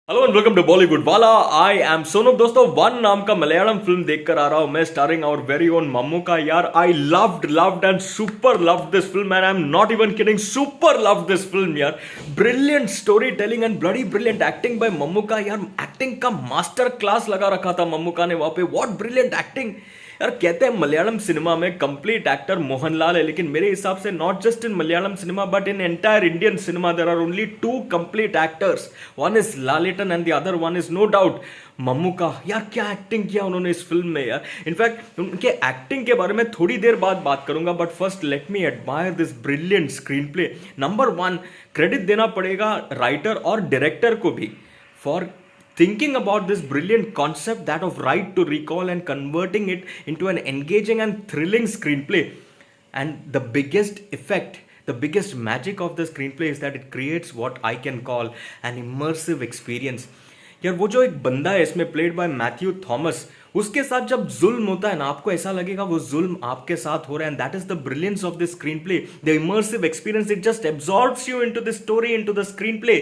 Hello and welcome to Bollywood वाला। I am Sonam. दोस्तों, one नाम का मलयालम फिल्म देखकर आ रहा हूं मैं, starring our very own Mammukka. यार, I loved and super loved this film and I am not even kidding, super loved this film यार। Brilliant story telling and bloody brilliant acting by Mammukka. यार, acting का master class लगा रखा था मम्मूका ने वहां पे। व्हाट ब्रिलियंट एक्टिंग यार। कहते हैं मलयालम सिनेमा में कंप्लीट एक्टर मोहनलाल है, लेकिन मेरे हिसाब से not just in Malayalam cinema but in entire Indian cinema there are only two complete actors. One is Lalettan and the other one is no doubt Mammukka. यार, क्या एक्टिंग किया उन्होंने इस फिल्म में यार। इनफैक्ट उनके एक्टिंग के बारे में थोड़ी देर बाद बात करूंगा, but first let me admire this brilliant screen play. Number one, credit देना पड़ेगा राइटर और डायरेक्टर को भी for thinking about this brilliant concept that of right to recall and converting it into an engaging and thrilling screenplay. And the biggest effect, the biggest magic of the screenplay is that it creates what I can call an immersive experience. यार, वो जो एक बंदा है इसमें played by Matthew Thomas, उसके साथ जब जुल्म होता है ना, आपको ऐसा लगेगा वो जुल्म आपके साथ हो रहा है। And that is the brilliance of this screen play, the immersive experience. It just absorbs you into the story, into the screen play,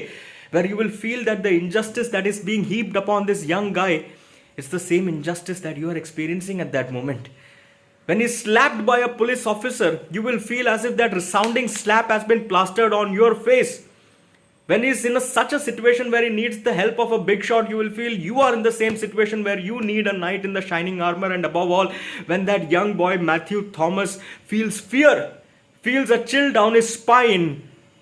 where you will feel that the injustice that is being heaped upon this young guy is the same injustice that you are experiencing at that moment. When he's slapped by a police officer, you will feel as if that resounding slap has been plastered on your face. When he's in such a situation where he needs the help of a big shot, you will feel you are in the same situation where you need a knight in the shining armor. And above all, when that young boy Matthew Thomas feels fear, feels a chill down his spine,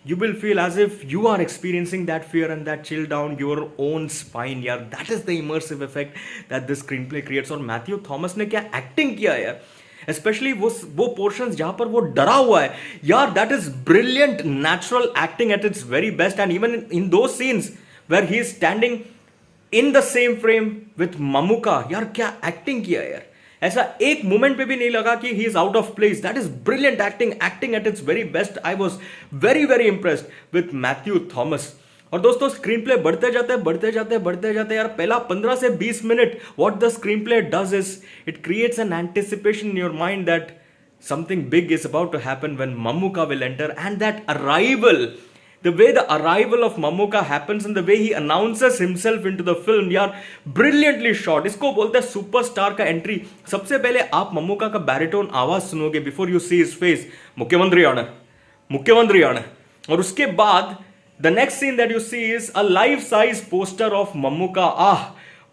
you will feel as if you are experiencing that fear and that chill down your own spine. यार, that is the immersive effect that this screenplay creates. और Matthew Thomas ने क्या acting किया यार, specially वो portions जहां पर वो डरा हुआ है यार, that is brilliant natural acting at its very best. And even in दो scenes where he is standing in the same frame with Mammukka, यार क्या एक्टिंग किया यार. ऐसा एक मोमेंट पे भी नहीं लगा कि he is out of place. That is brilliant acting, acting at its very best. I was very very impressed with Matthew Thomas. और दोस्तों, स्क्रीन प्ले बढ़ते जाते यार, पहला 15 से 20 minute what the screen play does is it creates an anticipation in your mind that something big is about to happen when Mammuka will enter. And that arrival, the way the arrival of Mammuka happens and the way he announces himself into the film, यार brilliantly shot. इसको बोलते हैं superstar का entry. सबसे पहले आप मम्मूका का baritone आवाज सुनोगे before you see his face, मुख्यमंत्री आना. और उसके बाद the next scene that you see is a life size poster of Mammuka.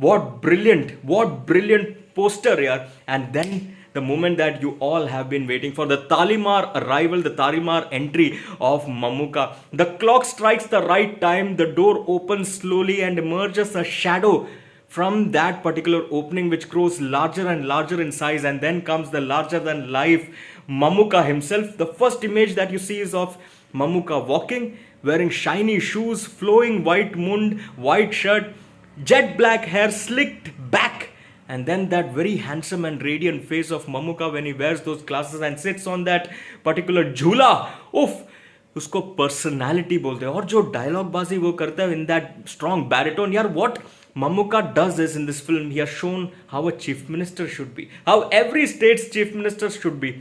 What brilliant poster यार. And then the moment that you all have been waiting for, the Talimar arrival, the Talimar entry of Mammuka. The clock strikes the right time, the door opens slowly and emerges a shadow from that particular opening which grows larger and larger in size, and then comes the larger than life Mammuka himself. The first image that you see is of Mammuka walking, wearing shiny shoes, flowing white mund, white shirt, jet black hair slicked back. And then that very handsome and radiant face of Mammuka when he wears those glasses and sits on that particular झूला. उफ, उसको personality बोलते हैं. और जो dialogue बाजी वो करता है इन दैट स्ट्रॉन्ग बैरिटोन, यार what Mammuka does is in this film he has shown how a chief minister should be, how every state's chief minister should be.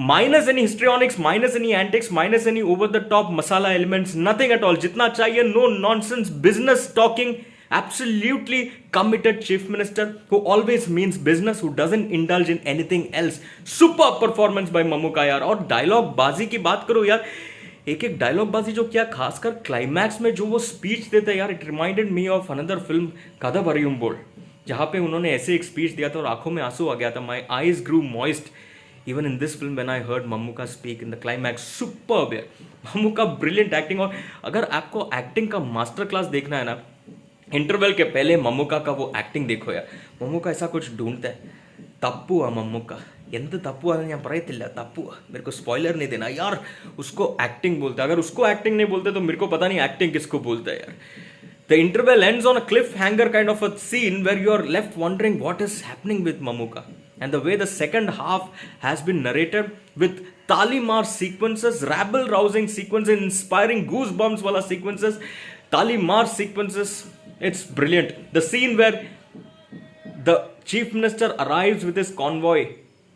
Minus any histrionics, minus any antics, minus any over the top masala elements, nothing at all. जितना चाहिए, no nonsense business talking, absolutely committed chief minister who always means business, who doesn't indulge in anything else. Super performance by Mammuka यार. और dialogue बाजी की बात करो यार, एक डायलॉग बाजी जो क्या, खासकर क्लाइमैक्स में जो वो स्पीच देता है यार, it reminded me of another film कदा वरियुम बोल, जहां पे उन्होंने ऐसे एक स्पीच दिया था और आंखों में आंसू आ गया था. My eyes grew moist even in this film when I heard Mammuka speak in the climax. Superb है Mammuka, brilliant acting. और अगर आपको एक्टिंग का मास्टर क्लास देखना है ना, इंटरवल के पहले मम्मूका का वो एक्टिंग देखो यार. मम्मूका ऐसा कुछ ढूंढता है, तप्पुआ मम्मूका എന്ത് തപ്പുവാ ഞാൻ പറയത്തില്ല, തപ്പുआ, मेरे को स्पॉइलर नहीं देना यार. उसको एक्टिंग बोलता है. अगर उसको एक्टिंग नहीं बोलते तो मेरे को पता नहीं एक्टिंग किसको बोलता है यार. The interval ends on a cliffhanger kind of a scene where you are left wondering what is happening with Mammuka. And the way the second half has been narrated with Talimar sequences, rabble-rousing sequences, inspiring goosebumps wala sequences, Talimar sequences, it's brilliant. The scene where the chief minister arrives with his convoy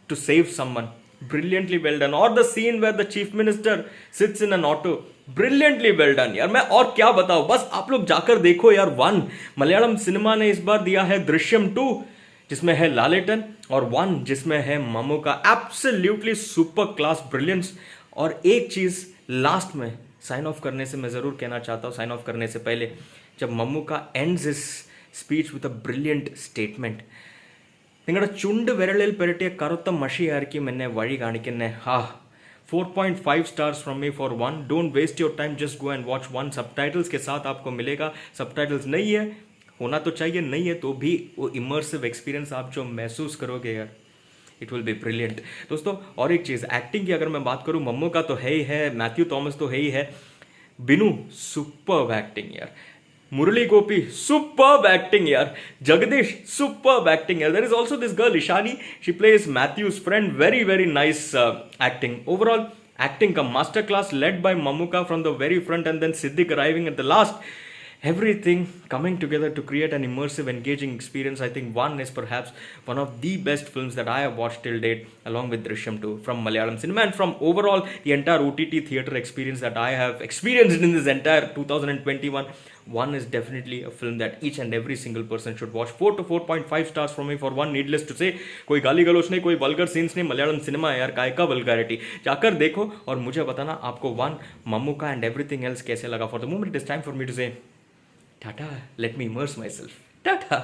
to save someone, brilliantly well done. Or the scene where the chief minister sits in an auto brilliantly well done यार, मैं और क्या बताऊं, बस आप लोग जाकर देखो यार। वन, मलयालम सिनेमा ने इस बार दिया है दृश्यम 2 जिसमें है लालेटन, और वन जिसमें है मम्मू का एब्सोल्युटली सुपर क्लास ब्रिलियंस। और एक चीज लास्ट में साइन ऑफ करने से मैं जरूर कहना चाहता हूं, साइन ऑफ करने से पहले, जब मम्मू का ends his speech with a brilliant statement, നിങ്ങളുടെ ചുണ്ട് വിരലിൽ പുരട്ടിയ കറുത്ത മഷിയായിരിക്കും എന്നെ വഴി കാണിക്കുന്നേ. ഹാ, 4.5 stars from me for one. Don't waste your time, just go and watch one. Subtitles के साथ आपको मिलेगा. सबटाइटल्स नहीं है, होना तो चाहिए, नहीं है तो भी वो इमर्सिव एक्सपीरियंस आप जो महसूस करोगे यार, इट विल बी ब्रिलियंट. दोस्तों और एक चीज़, एक्टिंग की अगर मैं बात करूँ, मम्मू का तो है ही है, मैथ्यू थॉमस तो है ही है, बिनू सुपर्ब एक्टिंग यार, Murali Gopi, superb acting yaar. Jagdish, superb acting yaar. There is also this girl Ishani, she plays Matthew's friend, very very nice acting. Overall, acting ka masterclass led by Mamuka from the very front, and then Siddiq arriving at the last. Everything coming together to create an immersive, engaging experience. I think one is perhaps one of the best films that I have watched till date, along with Drishyam 2 from Malayalam cinema, and from overall the entire OTT theatre experience that I have experienced in this entire 2021. One is definitely a film that each and every single person should watch. 4 to 4.5 stars from me for one. Needless to say, कोई गाली गलोच नहीं, कोई vulgar scenes नहीं, Malayalam cinema है यार, काय का vulgarity. जाकर देखो और मुझे बताना आपको वन, मम्मू का एंड एवरीथिंग एल्स कैसे लगा. For the moment it is time for me to say tata, let me immerse myself. Tata.